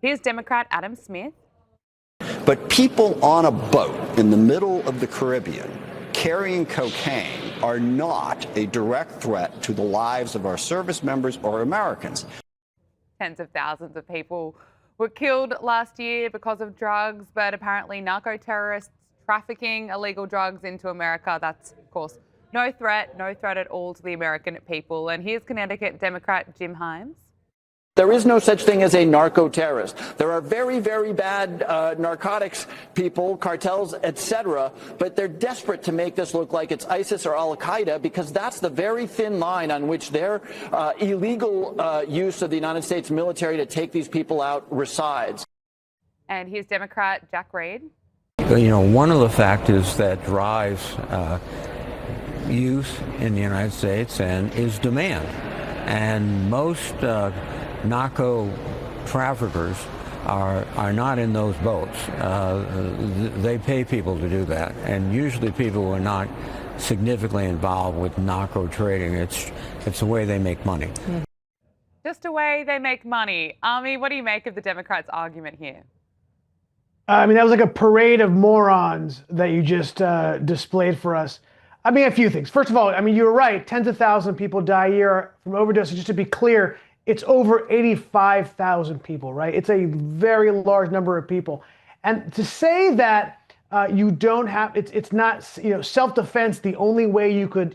Here's Democrat Adam Smith. But people on a boat in the middle of the Caribbean carrying cocaine are not a direct threat to the lives of our service members or Americans. Tens of thousands of people were killed last year because of drugs, but apparently narco-terrorists trafficking illegal drugs into America, that's, of course, no threat at all to the American people. And here's Connecticut Democrat Jim Himes. There is no such thing as a narco-terrorist. There are very, very bad narcotics people, cartels, etc., but they're desperate to make this look like it's ISIS or al-Qaeda because that's the very thin line on which their illegal use of the United States military to take these people out resides. And here's Democrat Jack Reed. You know, one of the factors that drives use in the United States is demand. And most narco traffickers are not in those boats. They pay people to do that, and usually people who are not significantly involved with narco trading. It's the way they make money. Just a way they make money. Ami, what do you make of the Democrats' argument here? I mean, that was like a parade of morons that you just displayed for us. I mean, a few things. First of all, I mean, you were right. Tens of thousands of people die a year from overdoses. Just to be clear, it's over 85,000 people, right? It's a very large number of people. And to say that you don't have, it's not, you know, self-defense, the only way you could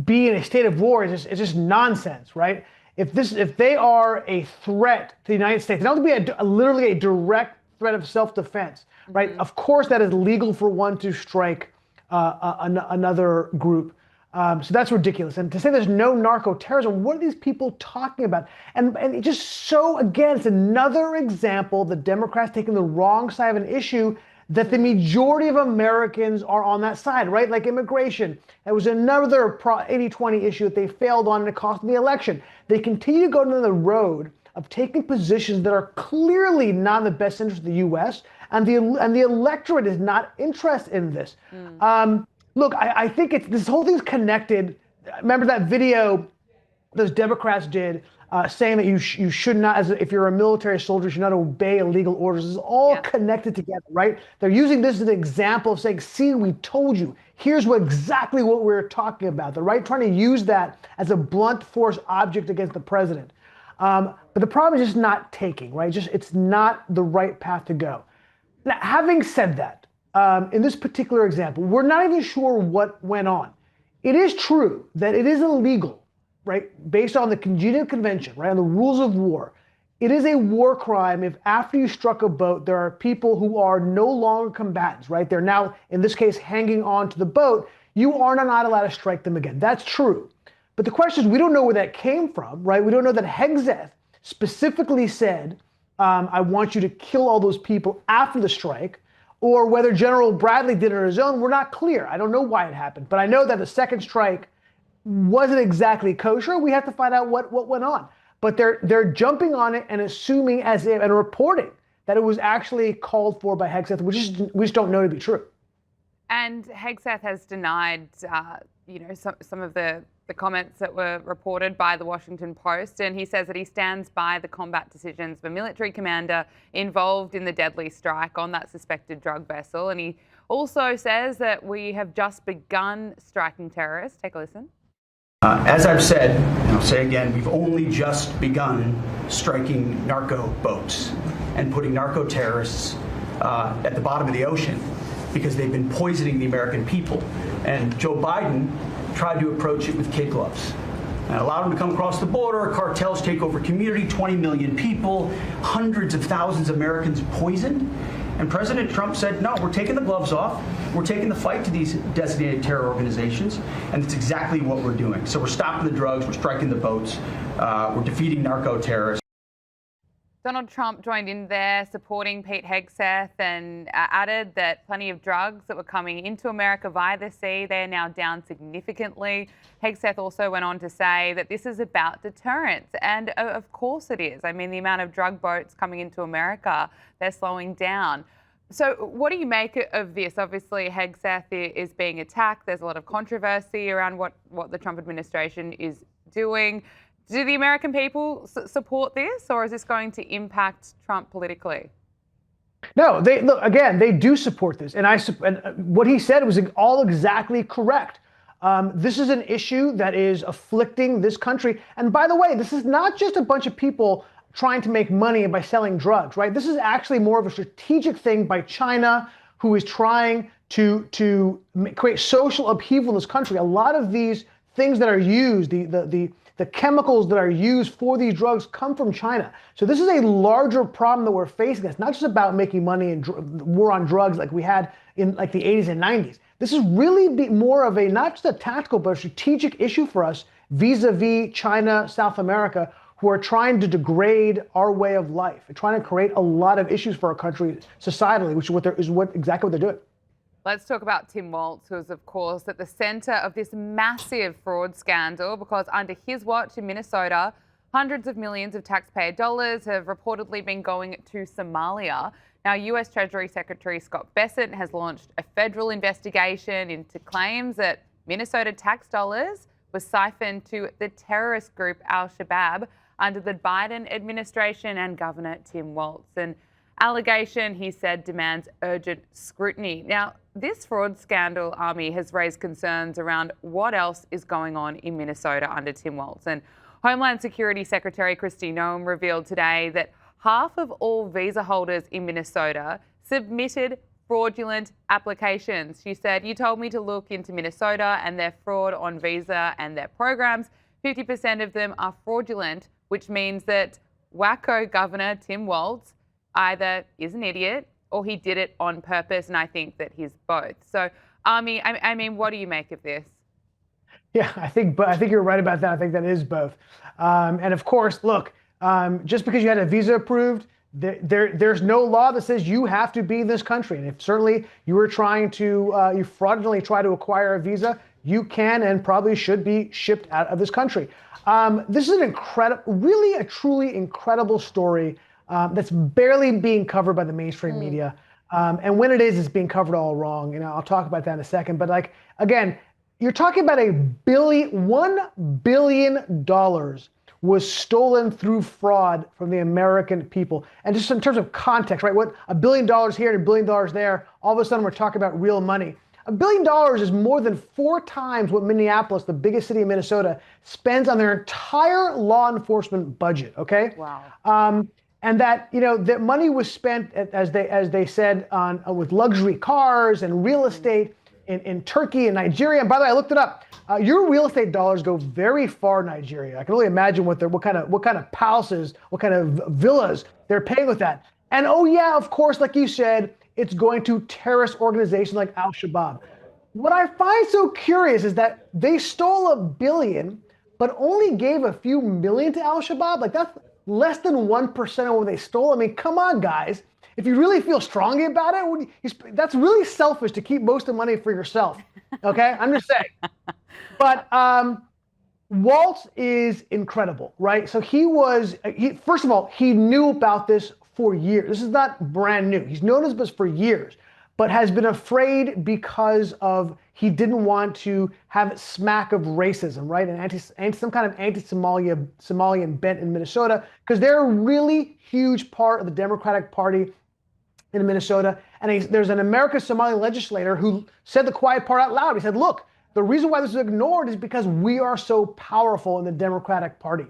be in a state of war is just nonsense, right? If they are a threat to the United States, it has to be literally a direct threat of self-defense, right? Of course, that is legal for one to strike another group. So that's ridiculous. And to say there's no narco-terrorism, what are these people talking about? And it just so, again, it's another example the Democrats taking the wrong side of an issue that the majority of Americans are on that side, right? Like immigration. It was another 80-20 issue that they failed on and it cost them the election. They continue to go down the road of taking positions that are clearly not in the best interest of the U.S. and the electorate is not interested in this. Look, I think this whole thing's connected. Remember that video those Democrats did saying that you should not, if you're a military soldier, you should not obey illegal orders. It's all connected together, right? They're using this as an example of saying, see, we told you. Here's exactly what we're talking about. They're trying to use that as a blunt force object against the president. But the problem is just not taking, right? It's not the right path to go. Now, having said that, in this particular example, we're not even sure what went on. It is true that it is illegal, right, based on the Geneva Convention, right, on the rules of war. It is a war crime if after you struck a boat, there are people who are no longer combatants, right? They're now, in this case, hanging on to the boat. You are not allowed to strike them again. That's true. But the question is, we don't know where that came from, right? We don't know that Hegseth specifically said, I want you to kill all those people after the strike, or whether General Bradley did it on his own. We're not clear. I don't know why it happened, but I know that the second strike wasn't exactly kosher. We have to find out what went on. But they're jumping on it and assuming as if and reporting that it was actually called for by Hegseth, which we just don't know to be true. And Hegseth has denied, some of the comments that were reported by the Washington Post, and he says that he stands by the combat decisions of a military commander involved in the deadly strike on that suspected drug vessel. And he also says that we have just begun striking terrorists. Take a listen. As I've said, and I'll say again, we've only just begun striking narco boats and putting narco terrorists at the bottom of the ocean because they've been poisoning the American people. And Joe Biden tried to approach it with kid gloves and allowed them to come across the border. Cartels take over community, 20 million people, hundreds of thousands of Americans poisoned. And President Trump said, no, we're taking the gloves off. We're taking the fight to these designated terror organizations. And it's exactly what we're doing. So we're stopping the drugs. We're striking the boats. We're defeating narco-terrorists. Donald Trump joined in there supporting Pete Hegseth and added that plenty of drugs that were coming into America via the sea, they are now down significantly. Hegseth also went on to say that this is about deterrence. And of course it is. I mean, the amount of drug boats coming into America, they're slowing down. So what do you make of this? Obviously, Hegseth is being attacked. There's a lot of controversy around what the Trump administration is doing. Do the American people support this, or is this going to impact Trump politically? No, they look again. They do support this, and what he said was all exactly correct. This is an issue that is afflicting this country. And by the way, this is not just a bunch of people trying to make money by selling drugs, right? This is actually more of a strategic thing by China, who is trying to create social upheaval in this country. A lot of these things that are used, the chemicals that are used for these drugs come from China. So this is a larger problem that we're facing. It's not just about making money and war on drugs like we had in like the 80s and 90s. This is really more of a, not just a tactical, but a strategic issue for us vis-a-vis China, South America, who are trying to degrade our way of life and trying to create a lot of issues for our country societally, which is exactly what they're doing. Let's talk about Tim Walz, who is, of course, at the center of this massive fraud scandal because under his watch in Minnesota, hundreds of millions of taxpayer dollars have reportedly been going to Somalia. Now, US Treasury Secretary Scott Bessent has launched a federal investigation into claims that Minnesota tax dollars were siphoned to the terrorist group Al-Shabaab under the Biden administration and Governor Tim Walz. An allegation, he said, demands urgent scrutiny. Now, this fraud scandal, Ami, has raised concerns around what else is going on in Minnesota under Tim Walz. And Homeland Security Secretary Kristi Noem revealed today that half of all visa holders in Minnesota submitted fraudulent applications. She said, "You told me to look into Minnesota and their fraud on visa and their programs. 50% of them are fraudulent, which means that wacko Governor Tim Walz either is an idiot or he did it on purpose, and I think that he's both." So, Ami, I mean, what do you make of this? Yeah, I think you're right about that. I think that is both. And of course, look, just because you had a visa approved, there's no law that says you have to be in this country. And if certainly you were trying to, you fraudulently try to acquire a visa, you can and probably should be shipped out of this country. This is an incredible, really a truly incredible story that's barely being covered by the mainstream media. And when it is, it's being covered all wrong. You know, I'll talk about that in a second. But like, again, you're talking about $1 billion was stolen through fraud from the American people. And just in terms of context, right? What $1 billion here and $1 billion there, all of a sudden we're talking about real money. $1 billion is more than 4 times what Minneapolis, the biggest city in Minnesota, spends on their entire law enforcement budget, okay? Wow. And that, you know, that money was spent, as they said, on with luxury cars and real estate in Turkey and Nigeria. And by the way, I looked it up. Your real estate dollars go very far in Nigeria. I can only imagine what kind of palaces, what kind of villas they're paying with that. And oh yeah, of course, like you said, it's going to terrorist organizations like Al-Shabaab. What I find so curious is that they stole $1 billion, but only gave a few million to Al-Shabaab. Like that's less than 1% of what they stole. I mean, come on, guys. If you really feel strongly about it, that's really selfish to keep most of the money for yourself. Okay, I'm just saying. But Walz is incredible, right? So first of all, he knew about this for years. This is not brand new. He's known this for years, but has been afraid because of he didn't want to have smack of racism, right? And some kind of anti-Somalian bent in Minnesota, because they're a really huge part of the Democratic Party in Minnesota. And there's an American Somali legislator who said the quiet part out loud. He said, look, the reason why this is ignored is because we are so powerful in the Democratic Party.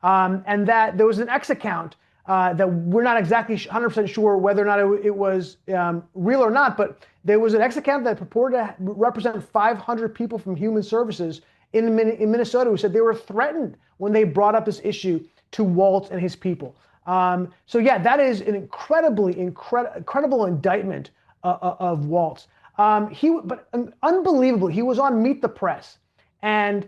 And that there was an X account that we're not exactly 100% sure whether or not it was real or not, but there was an X account that purported to represent 500 people from Human Services in Minnesota who said they were threatened when they brought up this issue to Walz and his people. So yeah, that is an incredible indictment of Walz. But unbelievably, he was on Meet the Press, and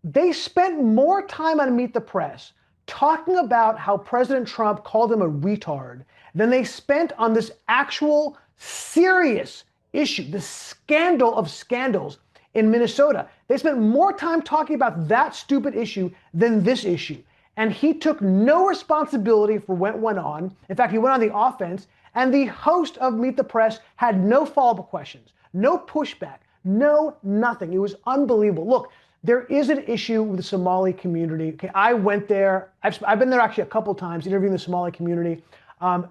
they spent more time on Meet the Press talking about how President Trump called him a retard than they spent on this actual serious issue, the scandal of scandals in Minnesota. They spent more time talking about that stupid issue than this issue. And he took no responsibility for what went on. In fact, he went on the offense, and the host of Meet the Press had no follow-up questions, no pushback, no nothing. It was unbelievable. Look, there is an issue with the Somali community. Okay, I went there. I've been there actually a couple times interviewing the Somali community.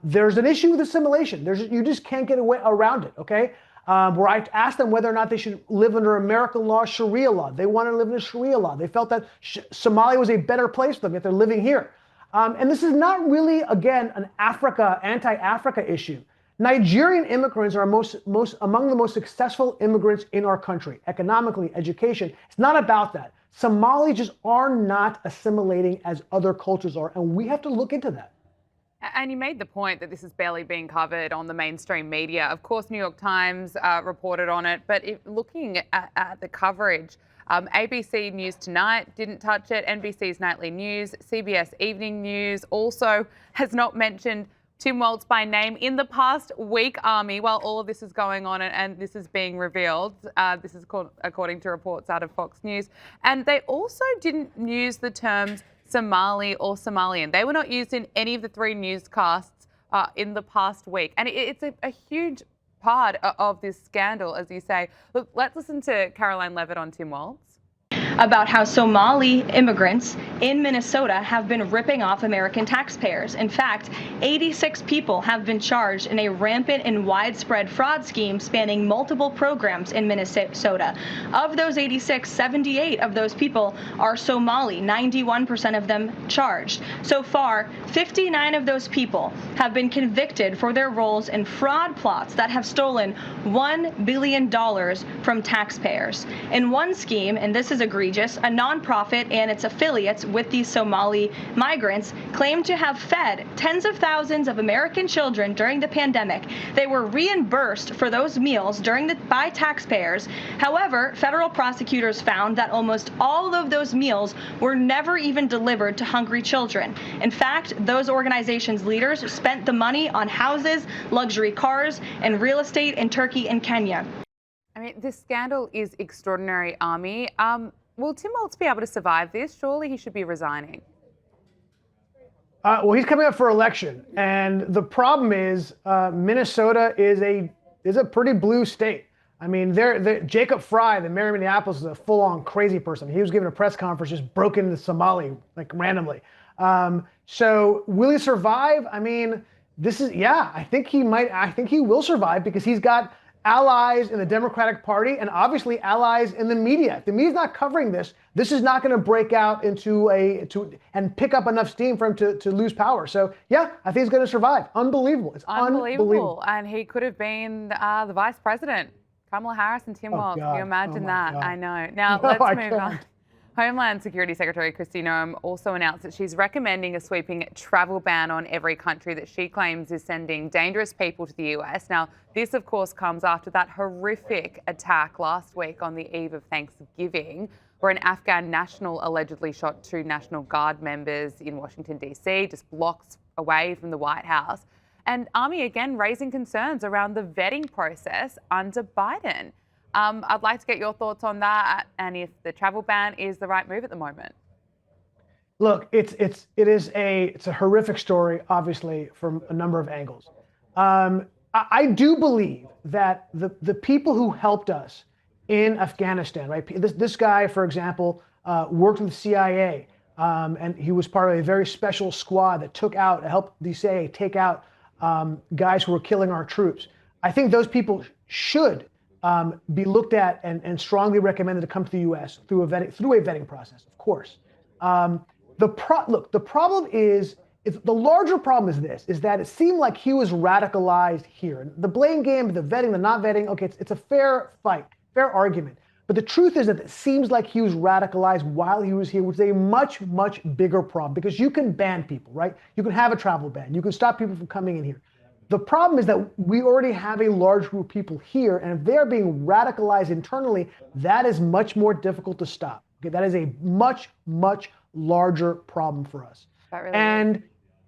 There's an issue with assimilation. You just can't get away around it. Okay, where I asked them whether or not they should live under American law, Sharia law. They wanted to live under Sharia law. They felt that Somalia was a better place for them if they're living here. And this is not really, again, an anti-Africa issue. Nigerian immigrants are among the most successful immigrants in our country, economically, education. It's not about that. Somalis just are not assimilating as other cultures are, and we have to look into that. And you made the point that this is barely being covered on the mainstream media. Of course, New York Times reported on it, but looking at the coverage, ABC News Tonight didn't touch it. NBC's Nightly News, CBS Evening News also has not mentioned Tim Walz by name in the past week, Ami, while all of this is going on and this is being revealed. This is according to reports out of Fox News. And they also didn't use the terms Somali or Somalian. They were not used in any of the 3 newscasts in the past week. And it's a huge part of this scandal, as you say. Look, let's listen to Caroline Levitt on Tim Walz. About how Somali immigrants in Minnesota have been ripping off American taxpayers. In fact, 86 people have been charged in a rampant and widespread fraud scheme spanning multiple programs in Minnesota. Of those 86, 78 of those people are Somali, 91% of them charged. So far, 59 of those people have been convicted for their roles in fraud plots that have stolen $1 billion from taxpayers. In one scheme, and this is egregious, a nonprofit and its affiliates with these Somali migrants claimed to have fed tens of thousands of American children during the pandemic. They were reimbursed for those meals by taxpayers. However, federal prosecutors found that almost all of those meals were never even delivered to hungry children. In fact, those organizations' leaders spent the money on houses, luxury cars, and real estate in Turkey and Kenya. I mean, this scandal is extraordinary, Ami. Will Tim Walz be able to survive this? Surely he should be resigning. Well, he's coming up for election, and the problem is Minnesota is a pretty blue state. I mean, Jacob Fry, the mayor of Minneapolis, is a full-on crazy person. He was giving a press conference, just broke into Somali like randomly. So will he survive? I mean, I think he might. I think he will survive because he's got allies in the Democratic Party and obviously allies in the media. If the media's not covering this, this is not going to break out and pick up enough steam for him to lose power. So yeah, I think he's going to survive. Unbelievable. It's unbelievable. And he could have been the vice president. Kamala Harris and Tim Walz. Can you imagine that? God. I know. Now let's move on. Homeland Security Secretary Kristi Noem also announced that she's recommending a sweeping travel ban on every country that she claims is sending dangerous people to the US. Now, this, of course, comes after that horrific attack last week on the eve of Thanksgiving, where an Afghan national allegedly shot 2 National Guard members in Washington, D.C., just blocks away from the White House. And Ami, again, raising concerns around the vetting process under Biden. I'd like to get your thoughts on that and if the travel ban is the right move at the moment. Look, it's a horrific story, obviously, from a number of angles. I do believe that the people who helped us in Afghanistan, right? This guy, for example, worked with the CIA, and he was part of a very special squad that helped the CIA take out guys who were killing our troops. I think those people should be looked at and strongly recommended to come to the U.S. through a vetting process, of course. The problem is the larger problem is that it seemed like he was radicalized here. The blame game, the vetting, the not vetting, okay, it's a fair fight, fair argument. But the truth is that it seems like he was radicalized while he was here, which is a much, much bigger problem because you can ban people, right? You can have a travel ban. You can stop people from coming in here. The problem is that we already have a large group of people here, and if they're being radicalized internally, that is much more difficult to stop. Okay, that is a much, much larger problem for us. And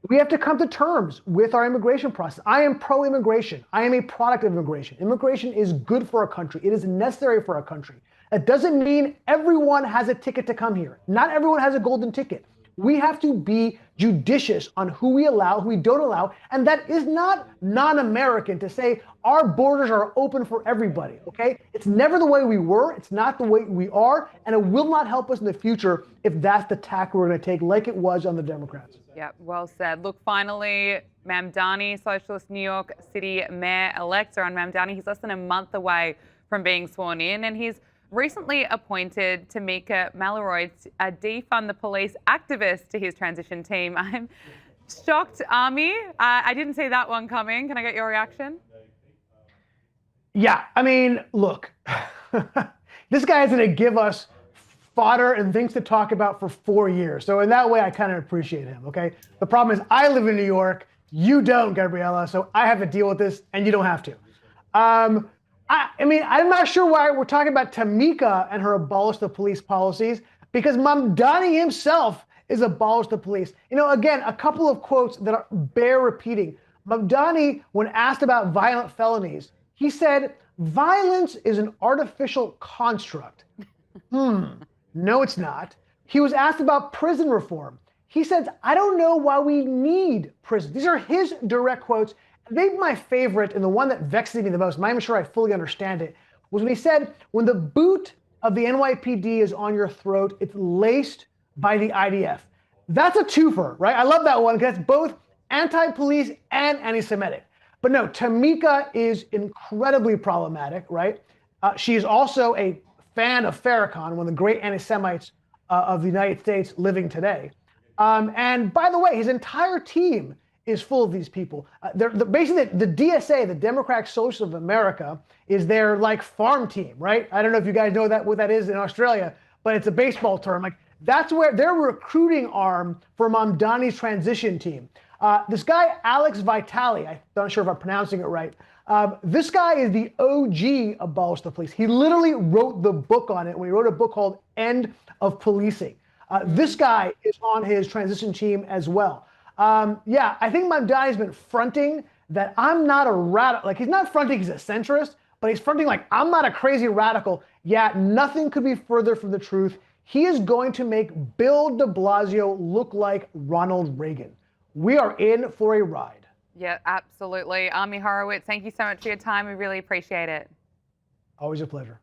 we have to come to terms with our immigration process. I am pro-immigration. I am a product of immigration. Immigration is good for our country. It is necessary for our country. It doesn't mean everyone has a ticket to come here. Not everyone has a golden ticket. We have to be judicious on who we allow, who we don't allow, and that is not non-American to say our borders are open for everybody, okay? It's never the way we were, it's not the way we are, and it will not help us in the future if that's the tack we're gonna take like it was on the Democrats. Yeah, well said. Look, finally, Mamdani, Socialist New York City Mayor-elect, Zoran Mamdani, he's less than a month away from being sworn in, and he's recently appointed Tamika Malloy, a defund the police activist, to his transition team. I'm shocked, Ami. I didn't see that one coming. Can I get your reaction? Yeah, I mean, look, this guy is going to give us fodder and things to talk about for 4 years. So in that way, I kind of appreciate him, okay? The problem is I live in New York, you don't, Gabriella, so I have to deal with this, and you don't have to. I mean, I'm not sure why we're talking about Tamika and her abolish the police policies, because Mamdani himself is abolish the police. You know, again, a couple of quotes that bear repeating. Mamdani, when asked about violent felonies, he said, violence is an artificial construct. No, it's not. He was asked about prison reform. He said, I don't know why we need prison. These are his direct quotes. Maybe my favorite, and the one that vexes me the most, I'm not even sure I fully understand it, was when he said, when the boot of the NYPD is on your throat, it's laced by the IDF. That's a twofer, right? I love that one because it's both anti-police and anti-Semitic. But no, Tamika is incredibly problematic, right? She is also a fan of Farrakhan, one of the great anti-Semites of the United States living today. And by the way, his entire team is full of these people. Basically, the DSA, the Democratic Socialists of America, is their like farm team, right? I don't know if you guys know what that is in Australia, but it's a baseball term. Like that's where their recruiting arm for Mamdani's transition team. This guy, Alex Vitale, I'm not sure if I'm pronouncing it right. This guy is the OG Abolish the Police. He literally wrote the book on it when he wrote a book called End of Policing. This guy is on his transition team as well. Yeah, I think Mamdani's been fronting that I'm not a radical. Like, he's not fronting he's a centrist, but he's fronting like, I'm not a crazy radical. Yeah, nothing could be further from the truth. He is going to make Bill de Blasio look like Ronald Reagan. We are in for a ride. Yeah, absolutely. Ami Horowitz, thank you so much for your time. We really appreciate it. Always a pleasure.